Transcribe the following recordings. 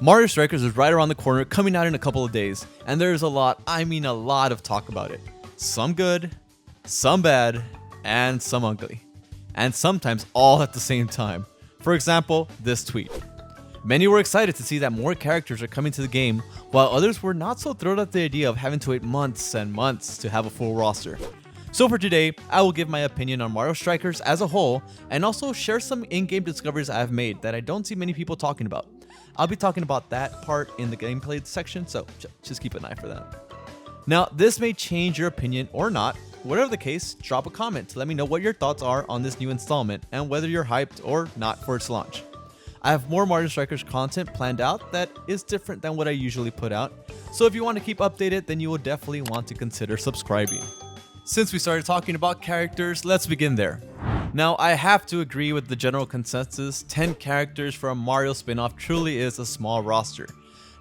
Mario Strikers is right around the corner, coming out in a couple of days, and there's a lot, I mean a lot of talk about it. Some good, some bad, and some ugly. And sometimes all at the same time. For example, this tweet. Many were excited to see that more characters are coming to the game, while others were not so thrilled at the idea of having to wait months and months to have a full roster. So for today, I will give my opinion on Mario Strikers as a whole, and also share some in-game discoveries I have made that I don't see many people talking about. I'll be talking about that part in the gameplay section, so just keep an eye for that. Now, this may change your opinion or not. Whatever the case, drop a comment to let me know what your thoughts are on this new installment and whether you're hyped or not for its launch. I have more Mario Strikers content planned out that is different than what I usually put out, so if you want to keep updated, then you will definitely want to consider subscribing. Since we started talking about characters, let's begin there. Now, I have to agree with the general consensus, 10 characters for a Mario spin-off truly is a small roster.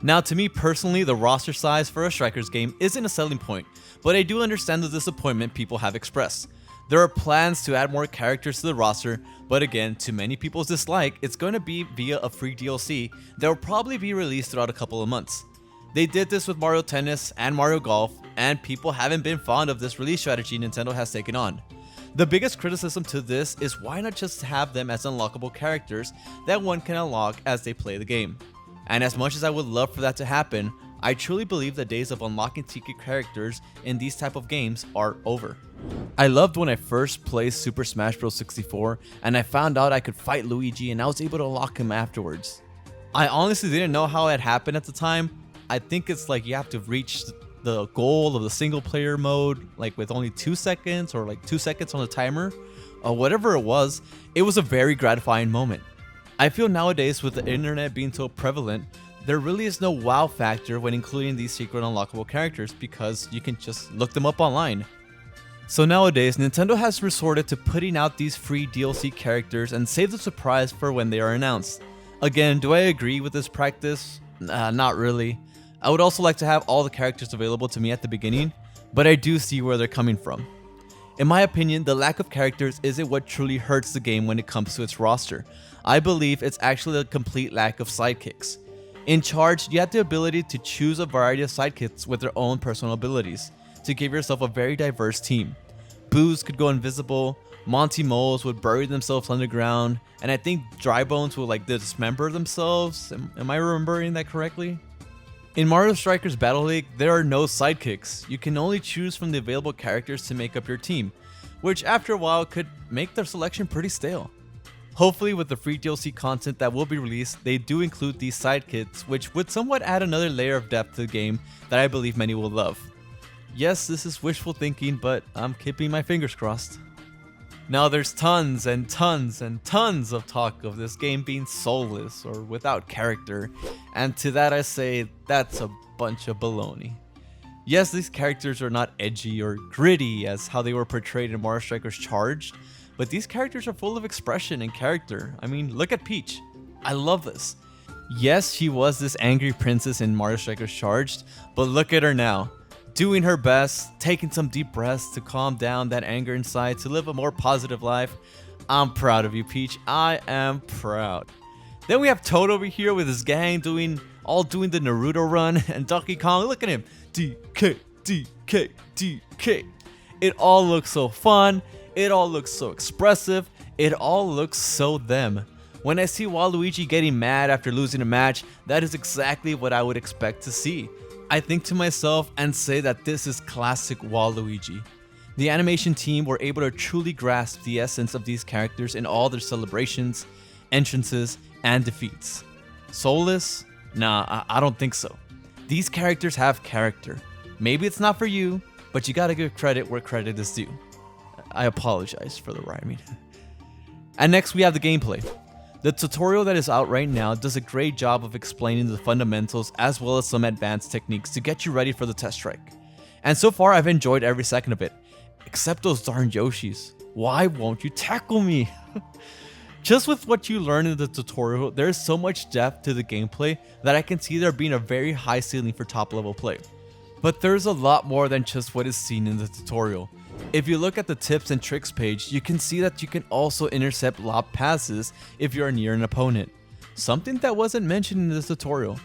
Now, to me personally, the roster size for a Strikers game isn't a selling point, but I do understand the disappointment people have expressed. There are plans to add more characters to the roster, but again, to many people's dislike, it's going to be via a free DLC that will probably be released throughout a couple of months. They did this with Mario Tennis and Mario Golf, and people haven't been fond of this release strategy Nintendo has taken on. The biggest criticism to this is why not just have them as unlockable characters that one can unlock as they play the game. And as much as I would love for that to happen, I truly believe the days of unlocking secret characters in these type of games are over. I loved when I first played Super Smash Bros. 64 and I found out I could fight Luigi and I was able to unlock him afterwards. I honestly didn't know how it happened at the time. I think it's like you have to reach the goal of the single player mode like with only 2 seconds or like 2 seconds on the timer or whatever it was a very gratifying moment. I feel nowadays with the internet being so prevalent, there really is no wow factor when including these secret unlockable characters because you can just look them up online. So nowadays, Nintendo has resorted to putting out these free DLC characters and save the surprise for when they are announced. Again, do I agree with this practice? Not really. I would also like to have all the characters available to me at the beginning, but I do see where they're coming from. In my opinion, the lack of characters isn't what truly hurts the game when it comes to its roster. I believe it's actually a complete lack of sidekicks. In Charge, you have the ability to choose a variety of sidekicks with their own personal abilities to give yourself a very diverse team. Boos could go invisible, Monty Moles would bury themselves underground, and I think Dry Bones would like dismember themselves. Am I remembering that correctly? In Mario Strikers Battle League, there are no sidekicks. You can only choose from the available characters to make up your team, which after a while could make their selection pretty stale. Hopefully with the free DLC content that will be released, they do include these sidekicks, which would somewhat add another layer of depth to the game that I believe many will love. Yes, this is wishful thinking, but I'm keeping my fingers crossed. Now there's tons and tons and tons of talk of this game being soulless or without character, and to that I say that's a bunch of baloney. Yes, these characters are not edgy or gritty as how they were portrayed in Mario Strikers Charged, but these characters are full of expression and character. I mean, look at Peach. I love this. Yes, she was this angry princess in Mario Strikers Charged, but look at her now. Doing her best, taking some deep breaths to calm down that anger inside to live a more positive life. I'm proud of you, Peach. I am proud. Then we have Toad over here with his gang doing the Naruto run, and Donkey Kong, look at him. DK, DK, DK. It all looks so fun. It all looks so expressive. It all looks so them. When I see Waluigi getting mad after losing a match, that is exactly what I would expect to see. I think to myself and say that this is classic Waluigi. The animation team were able to truly grasp the essence of these characters in all their celebrations, entrances, and defeats. Soulless? Nah, I don't think so. These characters have character. Maybe it's not for you, but you gotta give credit where credit is due. I apologize for the rhyming. And next we have the gameplay. The tutorial that is out right now does a great job of explaining the fundamentals as well as some advanced techniques to get you ready for the test strike. And so far I've enjoyed every second of it, except those darn Yoshis. Why won't you tackle me? Just with what you learn in the tutorial, there is so much depth to the gameplay that I can see there being a very high ceiling for top level play. But there's a lot more than just what is seen in the tutorial. If you look at the tips and tricks page, you can see that you can also intercept lob passes if you are near an opponent. something that wasn't mentioned in this tutorial.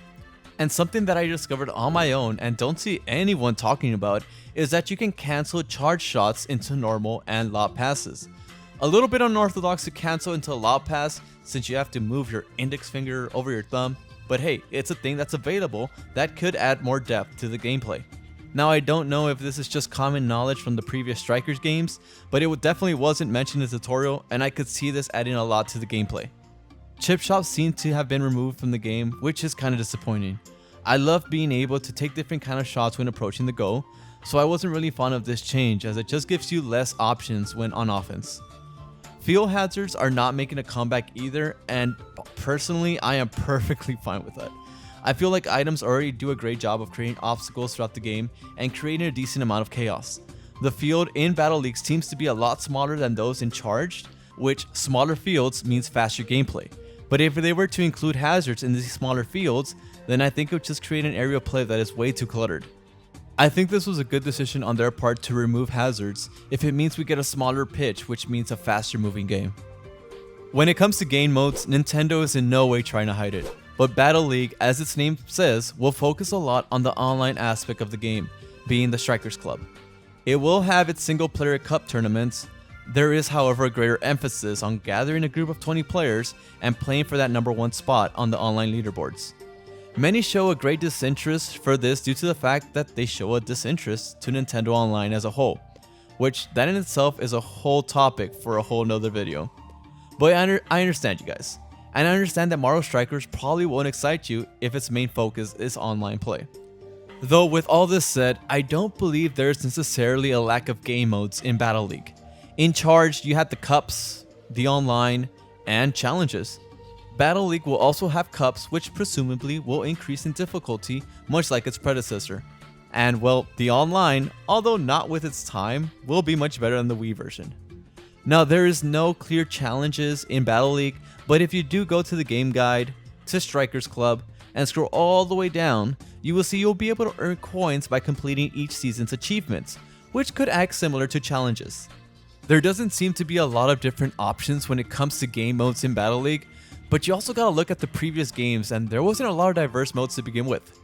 And something that I discovered on my own and don't see anyone talking about is that you can cancel charge shots into normal and lob passes. A little bit unorthodox to cancel into a lob pass since you have to move your index finger over your thumb, but hey, it's a thing that's available that could add more depth to the gameplay. Now I don't know if this is just common knowledge from the previous Strikers games, but it definitely wasn't mentioned in the tutorial and I could see this adding a lot to the gameplay. Chip shots seem to have been removed from the game, which is kind of disappointing. I love being able to take different kind of shots when approaching the goal, so I wasn't really fond of this change as it just gives you less options when on offense. Field hazards are not making a comeback either, and personally I am perfectly fine with that. I feel like items already do a great job of creating obstacles throughout the game and creating a decent amount of chaos. The field in Battle League seems to be a lot smaller than those in Charged, which smaller fields means faster gameplay. But if they were to include hazards in these smaller fields, then I think it would just create an area of play that is way too cluttered. I think this was a good decision on their part to remove hazards if it means we get a smaller pitch, which means a faster moving game. When it comes to game modes, Nintendo is in no way trying to hide it, but Battle League, as its name says, will focus a lot on the online aspect of the game, being the Strikers Club. It will have its single player cup tournaments. There is, however, a greater emphasis on gathering a group of 20 players and playing for that number 1 spot on the online leaderboards. Many show a great disinterest for this due to the fact that they show a disinterest to Nintendo Online as a whole, which that in itself is a whole topic for a whole nother video. But I understand you guys, and I understand that Mario Strikers probably won't excite you if its main focus is online play. Though with all this said, I don't believe there is necessarily a lack of game modes in Battle League. In Charged, you had the cups, the online, and challenges. Battle League will also have cups, which presumably will increase in difficulty, much like its predecessor. And well, the online, although not with its time, will be much better than the Wii version. Now, there is no clear challenges in Battle League, but if you do go to the game guide, to Strikers Club, and scroll all the way down, you will see you'll be able to earn coins by completing each season's achievements, which could act similar to challenges. There doesn't seem to be a lot of different options when it comes to game modes in Battle League, but you also gotta look at the previous games and there wasn't a lot of diverse modes to begin with.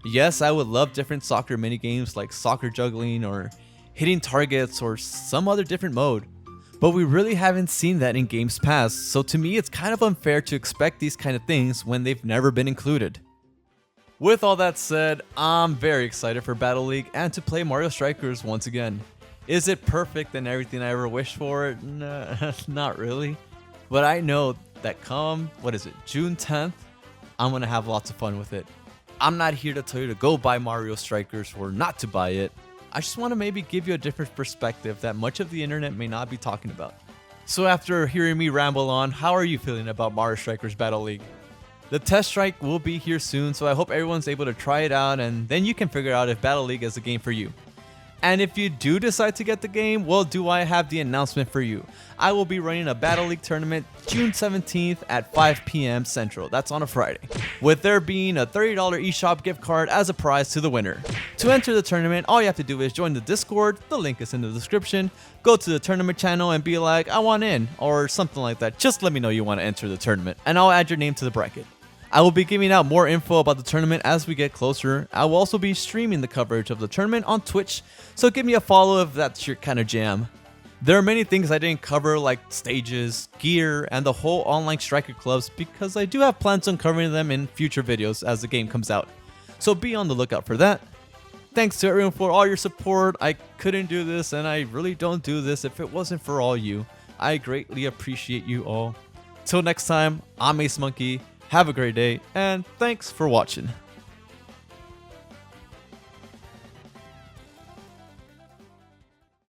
Yes, I would love different soccer minigames like soccer juggling or hitting targets or some other different mode, but we really haven't seen that in games past, so to me it's kind of unfair to expect these kind of things when they've never been included. With all that said, I'm very excited for Battle League and to play Mario Strikers once again. Is it perfect and everything I ever wished for? No, not really. But I know that come, June 10th, I'm going to have lots of fun with it. I'm not here to tell you to go buy Mario Strikers or not to buy it. I just want to maybe give you a different perspective that much of the internet may not be talking about. So after hearing me ramble on, how are you feeling about Mario Strikers Battle League? The test strike will be here soon, so I hope everyone's able to try it out and then you can figure out if Battle League is a game for you. And if you do decide to get the game, well, do I have the announcement for you. I will be running a Battle League tournament June 17th at 5 p.m. Central. That's on a Friday. With there being a $30 eShop gift card as a prize to the winner. To enter the tournament, all you have to do is join the Discord. The link is in the description. Go to the tournament channel and be like, I want in, or something like that. Just let me know you want to enter the tournament, and I'll add your name to the bracket. I will be giving out more info about the tournament as we get closer. I will also be streaming the coverage of the tournament on Twitch, so give me a follow if that's your kind of jam. There are many things I didn't cover like stages, gear, and the whole online striker clubs because I do have plans on covering them in future videos as the game comes out. So be on the lookout for that. Thanks to everyone for all your support. I couldn't do this and I really don't do this if it wasn't for all you. I greatly appreciate you all. Till next time, I'm Ace Monkey. Have a great day, and thanks for watching.